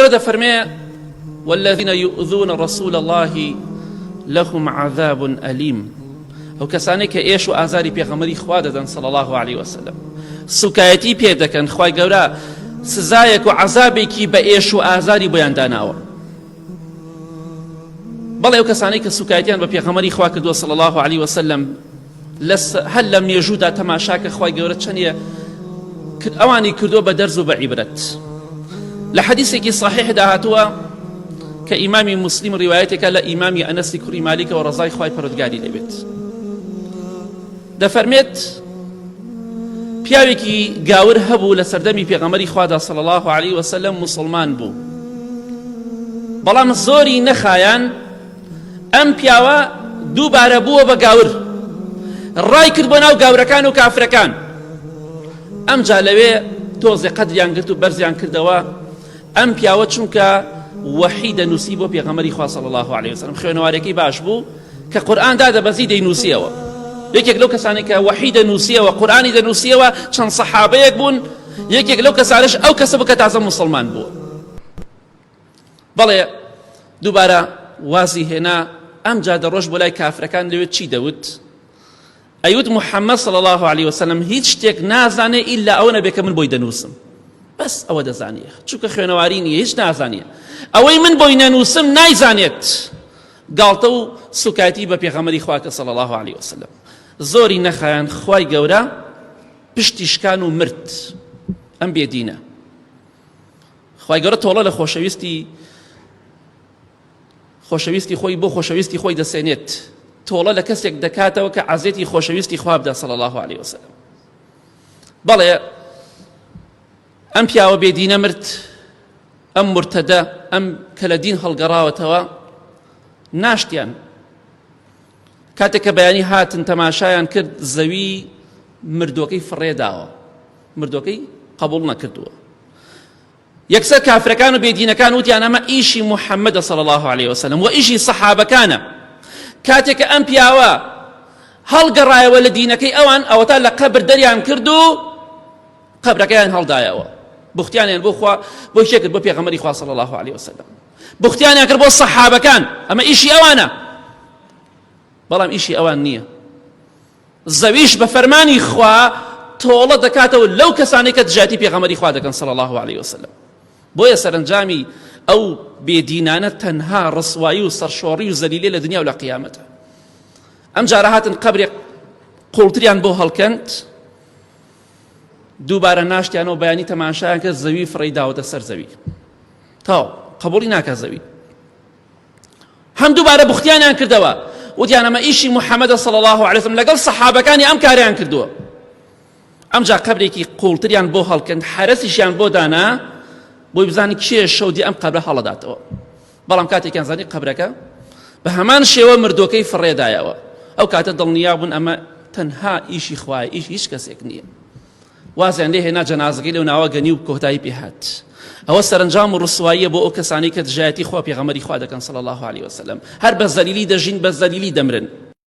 گەورە دەفەرمێ والذين يؤذون رسول الله لهم عذاب أليم ئەو کەسانەی کە ئێش و ئازاری پێغەمبەری خوا دەدەن صلی الله عليه وسلم سوکایەتی پێ دەکەن خوای گەورە سزایەک و عەزابێکی بە ئێش و ئازاری بۆیان داناوە بەڵێ ئەو کەسانەی کە سوکایەتیان بە پێغەمبەری خوا کردووە صلی الله عليه وسلم هەر لە مێژوودا تەماشاکە خوای گەورە چەندێ ئەوانی کردووە بە دەرز و بە عیبرەت لە حەدیثێکی صحیح داهاتووە کە ئیمامی مسلم ڕیوایەتێکە لە ئیمامی ئەنەسی کوڕی مالیکەوە ڕەزای خوای پەروەردگاری لێبێت دەفەرمێت پیاوێکی گاور هەبوو لە سەردەمی پێغەمبەری خوادا صلی الله عليه وسلم مسلمان بوو بەڵام زۆری نەخایان ئەم پیاوە دووبارە بووە بە گاور ڕای کرد بۆ ناو گاورەکان و کافرەکان ئەمجا لەوێ تۆزێ قەدریان گرت و بەرزیان کردەوە ئەم پیاوە چونکە وحی دەنووسی بۆ پێغەمبەری خوا صلی الله عليه وسلم خوێنەوارێکی باش بوو کە قورئان دادەبەزی دەینووسیەوە یەکێک لەو کەسانی کە وحی دەنووسیەوە قورئانی دەنووسیەوە چەند سەحابەیەک بوون یەکێک لەو کەسانش ئەو کەسە بوو کە تازە مسلمان بووە بەڵێ دووبارە وازی هێنا ئەمجا دەڕۆژ بۆ لای کافرەکان لەوێ چی دەوت ئەیوت محەممەد صلی الله عليه وسلم هیچ شتێک نازانێ ئیلا ئەوە نەبێ کە من بۆی دەنووسم بەس ئەوە دەزانێ چونکە خوێنەواری نییە هیچ نازانێ ئەوەی من بۆی نەنووسم نایزانێت گاڵتە و سوکایەتی بە پێغەمبەری خوا صلی الله عليه وسلم زۆری نەخایان خوای گەورە پشتی شکان و مرد ئەم بێدینە خوای گەورە تۆڵە لە خۆشەویستی خۆی بۆ خۆشەویستی خۆی دەسێنێت تۆڵە لە کەسێک دەکاتەوە کە عەزێتی خۆشەویستی خوا بدە صلی الله عليه وسلم بەڵێ ئەم پیاوە بێدینە مرد ئەم مرتەدە ئەم کە لە دین هەڵگەڕاوەتەوە ناشتیان کاتێک کە بەیانی هاتن تەماشایان کرد زەوی مردوەکەی فڕێداوە مردوەکەی قبوڵ نەکردووە یەکسەر کافرەکان و بێدینەکان وتیان ئەمە ئیشی محەممەدە صلی الله عليه وسلم و ئیشی سەحابەکانە کاتێک کە ئەم پیاوە هەڵگەڕایەوە لە دینەکەی ئەوان ئەوەتا لە قەبر دەریان کرد و قەبرەکەیان هەڵدایەوە بوختیانیان بۆ خوا بۆ شێ کرد بۆ پێغەمبەری خوا صلی الله عليه وسلم بوختیانیان کرد بۆ سەحابەکان ئەمە ئیشی ئەوانە بەڵام ئیشی ئەوان نییە زەویش بە فەرمانی خوا تۆڵە دەکاتەوە لەو کەسانەی کە دژایەتی پێغەمبەری خوا دەکەن صلی الله عليه وسلم بۆیە سەرنجامی ئەو بێدینانە تەنها ڕسوایی و سەرشۆڕی و زەلیلێ لە دنیا و لە قیامەتە ئەم جارە هاتن قەبرێک قوڵتریان بۆ هەڵکەند دووبارە ناشتیانەوە بەیانی تەماشایان کرد زەوی فڕێداوەتە سەر زەوی تاو قبوڵی ناکات زەوی هەم دووبارە بوختیانیان کردەوە وتیان ئەمە ئیشی محەممەدە صلی الله عليه وسلم لەگەڵ سەحابەکانی ئەم کاریان کردووە ئەمجا قەبرێکی قوڵتریان بۆ هەڵکەند حرەسیشیان بۆ دانا بۆی بزانی کێ شەودی ئەم قەبرە هەڵەداتەوە بەڵام کاتێکیان زانی قەبرەکە بە هەمان شێوە مردوەکەی فڕێدایەوە ئەو کاتە دڵنیا بوون ئەمە تەنها ئیشی خوایە ئیش هیچ کەسێک نییە وازیان لێ هێنا جەنازەکەی لەو ناوە گەنی و کۆتایی پێهات ئەوە سەرنجام و ڕسواییە بۆ ئەو کەسانی کە دژایەتی خوا پێغەمبەری خوا دەکەن صلی الله عليه وسلم هەر بە زەلیلی دەژین بە زەلیلی دەمرن